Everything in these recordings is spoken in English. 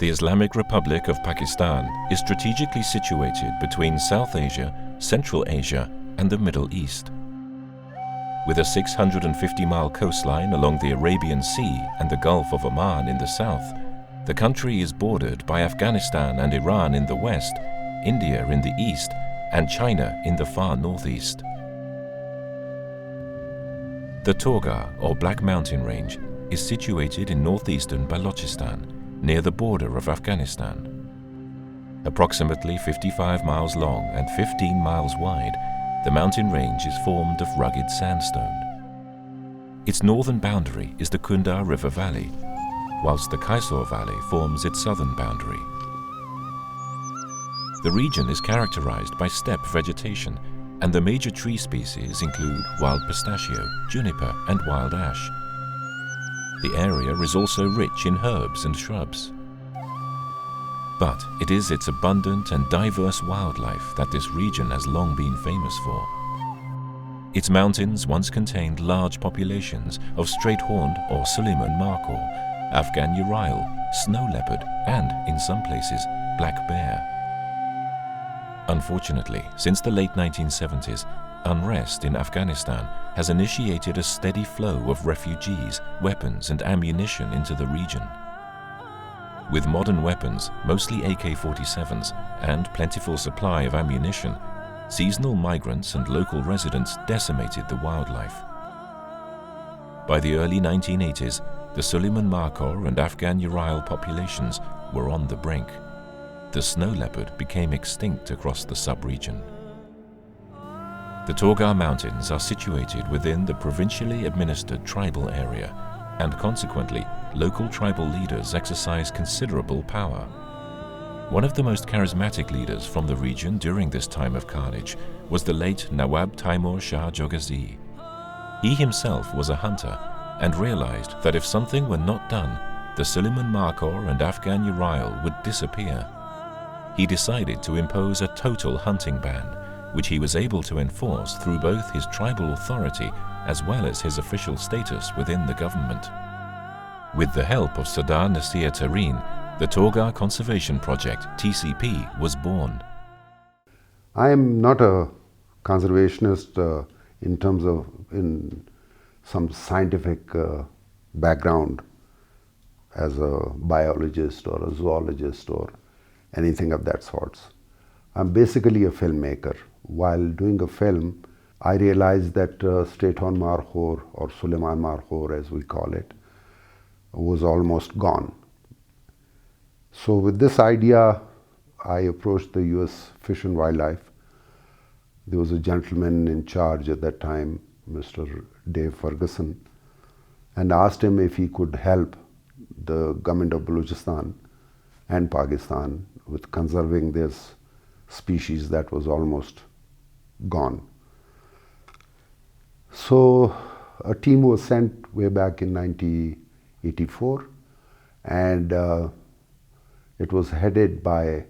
The Islamic Republic of Pakistan is strategically situated between South Asia, Central Asia, and the Middle East. With a 650-mile coastline along the Arabian Sea and the Gulf of Oman in the south, the country is bordered by Afghanistan and Iran in the west, India in the east, and China in the far northeast. The Torghar, or Black Mountain Range, is situated in northeastern Balochistan, near the border of Afghanistan. Approximately 55 miles long and 15 miles wide, the mountain range is formed of rugged sandstone. Its northern boundary is the Kundar River Valley, whilst the Kaisor Valley forms its southern boundary. The region is characterized by steppe vegetation, and the major tree species include wild pistachio, juniper, and wild ash. The area is also rich in herbs and shrubs. But it is its abundant and diverse wildlife that this region has long been famous for. Its mountains once contained large populations of straight-horned or Suleiman Markhor, Afghan urile, snow leopard, and, in some places, black bear. Unfortunately, since the late 1970s, unrest in Afghanistan has initiated a steady flow of refugees, weapons, and ammunition into the region. With modern weapons, mostly AK-47s, and plentiful supply of ammunition, seasonal migrants and local residents decimated the wildlife. By the early 1980s, the Suleiman Markhor and Afghan urile populations were on the brink. The snow leopard became extinct across the sub-region. The Torghar Mountains are situated within the provincially administered tribal area, and consequently, local tribal leaders exercise considerable power. One of the most charismatic leaders from the region during this time of carnage was the late Nawab Taimur Shah Jogazi. He himself was a hunter and realized that if something were not done, the Suleiman Markhor and Afghan urile would disappear. He decided to impose a total hunting ban, which he was able to enforce through both his tribal authority as well as his official status within the government. With the help of Sardar Nasir Tareen, the Torghar Conservation Project, TCP, was born. I am not a conservationist in terms of some scientific background as a biologist or a zoologist or anything of that sort. I'm basically a filmmaker. While doing a film, I realized that straight-horn Markhor, or Suleiman Markhor as we call it, was almost gone. So with this idea, I approached the US Fish and Wildlife. There was a gentleman in charge at that time, Mr. Dave Ferguson, and asked him if he could help the government of Balochistan and Pakistan with conserving this species that was almost gone. So a team was sent way back in 1984, and it was headed by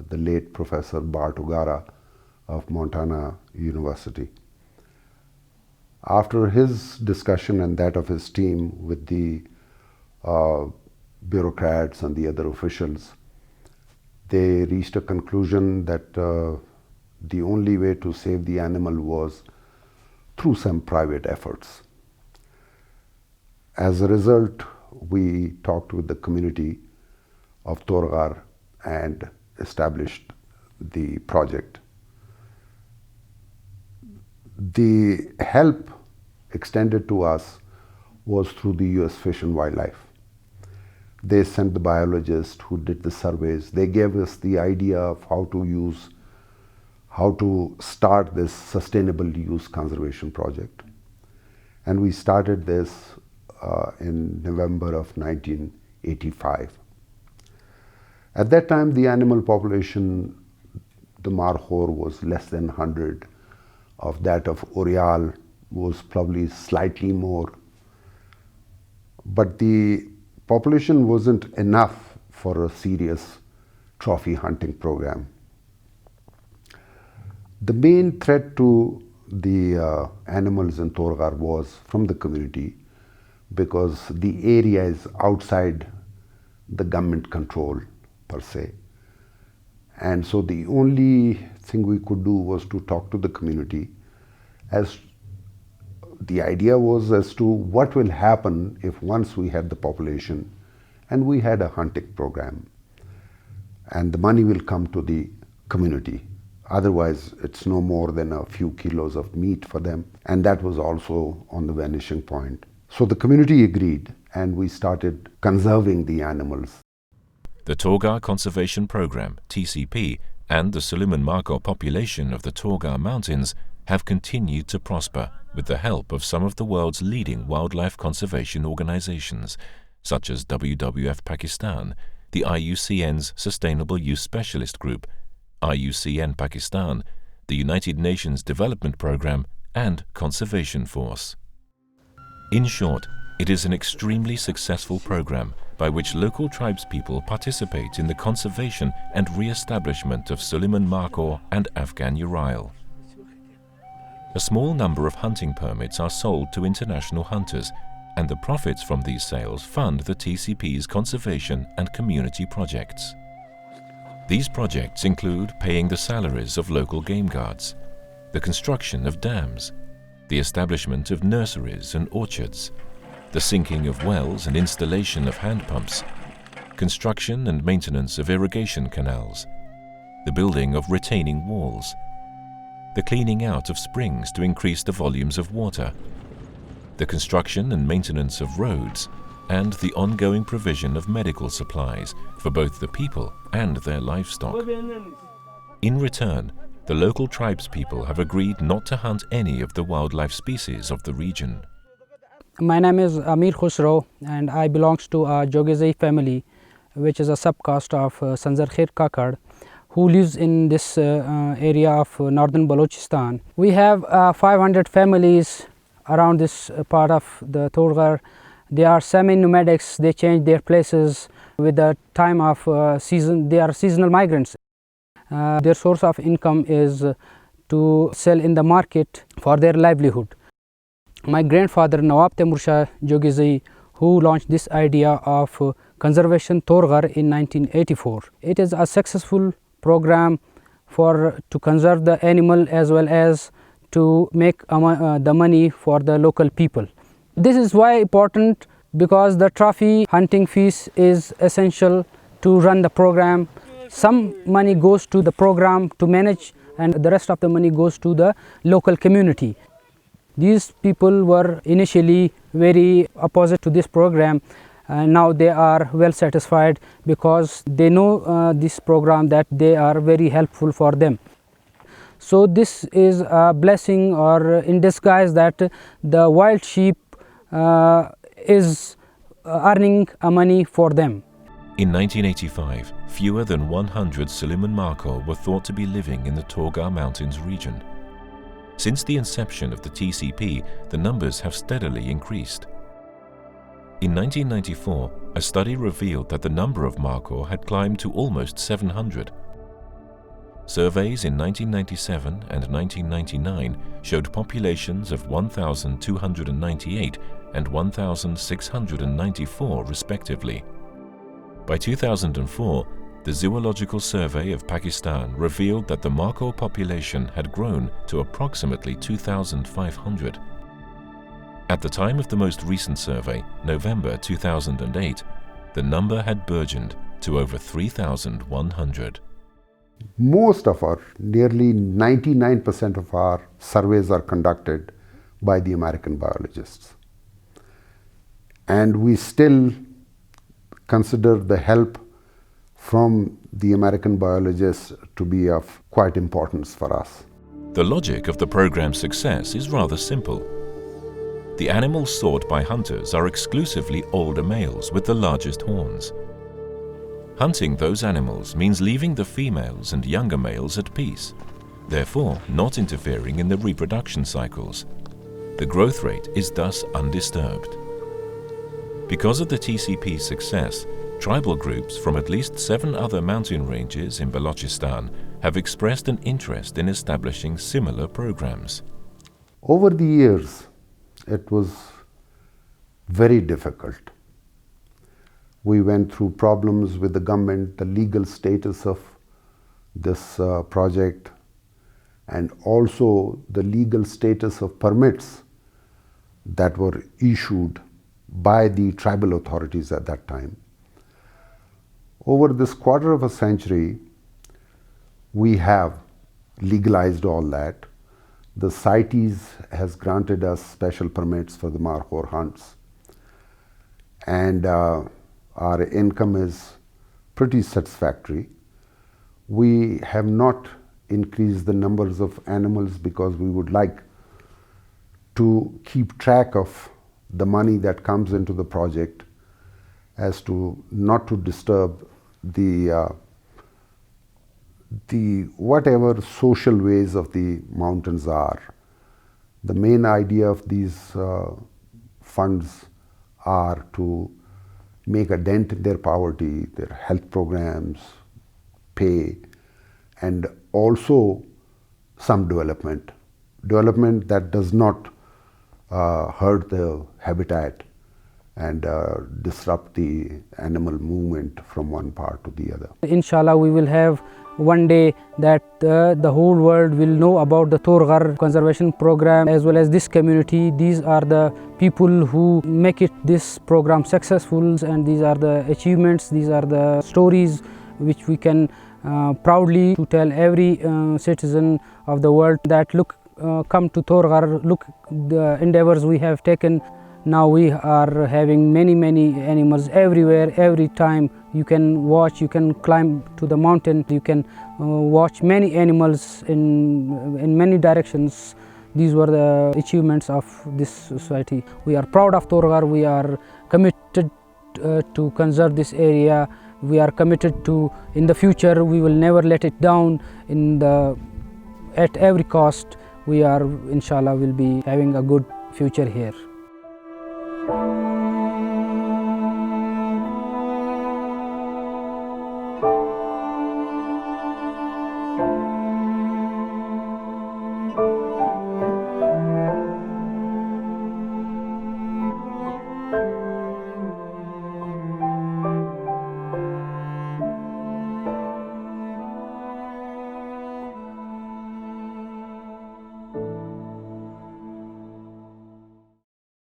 the late Professor Torghar of Montana University. After his discussion and that of his team with the bureaucrats and the other officials, they reached a conclusion that the only way to save the animal was through some private efforts. As a result, we talked with the community of Torghar and established the project. The help extended to us was through the US Fish and Wildlife. They sent the biologists who did the surveys. They gave us the idea of how to start this sustainable use conservation project. And we started this in November of 1985. At that time, the animal population, the Markhor, was less than 100. Of that of Orial was probably slightly more. But the population wasn't enough for a serious trophy hunting program. The main threat to the animals in Torghar was from the community, because the area is outside the government control per se. And so the only thing we could do was to talk to the community. As the idea was as to what will happen if once we had the population and we had a hunting program, and the money will come to the community. Otherwise, it's no more than a few kilos of meat for them. And that was also on the vanishing point. So the community agreed, and we started conserving the animals. The Torghar Conservation Program, TCP, and the Suleiman Markhor population of the Torghar Mountains have continued to prosper with the help of some of the world's leading wildlife conservation organizations, such as WWF Pakistan, the IUCN's Sustainable Use Specialist Group, IUCN Pakistan, the United Nations Development Programme, and Conservation Force. In short, it is an extremely successful program by which local tribespeople participate in the conservation and re-establishment of Suleiman Markhor and Afghan Ural. A small number of hunting permits are sold to international hunters, and the profits from these sales fund the TCP's conservation and community projects. These projects include paying the salaries of local game guards, the construction of dams, the establishment of nurseries and orchards, the sinking of wells and installation of hand pumps, construction and maintenance of irrigation canals, the building of retaining walls, the cleaning out of springs to increase the volumes of water, the construction and maintenance of roads, and the ongoing provision of medical supplies for both the people and their livestock. In return, the local tribespeople have agreed not to hunt any of the wildlife species of the region. My name is Amir Khusro, and I belong to a Jogezai family, which is a subcaste of Sanzarkhair Kakad, who lives in this area of northern Balochistan. We have 500 families around this part of the Torghar. They are semi-nomadics. They change their places with the time of season. They are seasonal migrants. Their source of income is to sell in the market for their livelihood. My grandfather Nawab Temur Shah Jogezai, who launched this idea of conservation Torghar in 1984. It is a successful program to conserve the animal as well as to make the money for the local people. This is why important, because the trophy hunting fees is essential to run the program. Some money goes to the program to manage, and the rest of the money goes to the local community. These people were initially very opposite to this program. Now they are well satisfied because they know this program, that they are very helpful for them. So this is a blessing or in disguise that the wild sheep is earning money for them. In 1985, fewer than 100 Suleiman Markhor were thought to be living in the Torghar Mountains region. Since the inception of the TCP, the numbers have steadily increased. In 1994, a study revealed that the number of Markhor had climbed to almost 700. Surveys in 1997 and 1999 showed populations of 1,298 and 1,694 respectively. By 2004, the Zoological Survey of Pakistan revealed that the Markhor population had grown to approximately 2,500. At the time of the most recent survey, November 2008, the number had burgeoned to over 3,100. Most of our, nearly 99% of our surveys are conducted by the American biologists. And we still consider the help from the American biologists to be of quite importance for us. The logic of the program's success is rather simple. The animals sought by hunters are exclusively older males with the largest horns. Hunting those animals means leaving the females and younger males at peace, therefore not interfering in the reproduction cycles. The growth rate is thus undisturbed. Because of the TCP's success, tribal groups from at least 7 other mountain ranges in Balochistan have expressed an interest in establishing similar programs. Over the years, it was very difficult We went through problems with the government, the legal status of this project, and also the legal status of permits that were issued by the tribal authorities at that time. Over this quarter of a century, we have legalized all that. The CITES has granted us special permits for the Markhor hunts, and our income is pretty satisfactory. We have not increased the numbers of animals because we would like to keep track of the money that comes into the project, as to not to disturb the whatever social ways of the mountains are. The main idea of these funds are to make a dent in their poverty, their health programs, pay, and also some development that does not hurt the habitat and disrupt the animal movement from one part to the other. Inshallah, we will have one day that the whole world will know about the Torghar conservation program as well as this community. These are the people who make this program successful, and these are the achievements, these are the stories which we can proudly to tell every citizen of the world that look, come to Torghar, look the endeavors we have taken. Now we are having many animals everywhere, every time. You can watch, you can climb to the mountain, you can watch many animals in many directions. These were the achievements of this society. We are proud of Torghar. We are committed to conserve this area. We are committed to, in the future, we will never let it down. At every cost, we are, inshallah, will be having a good future here.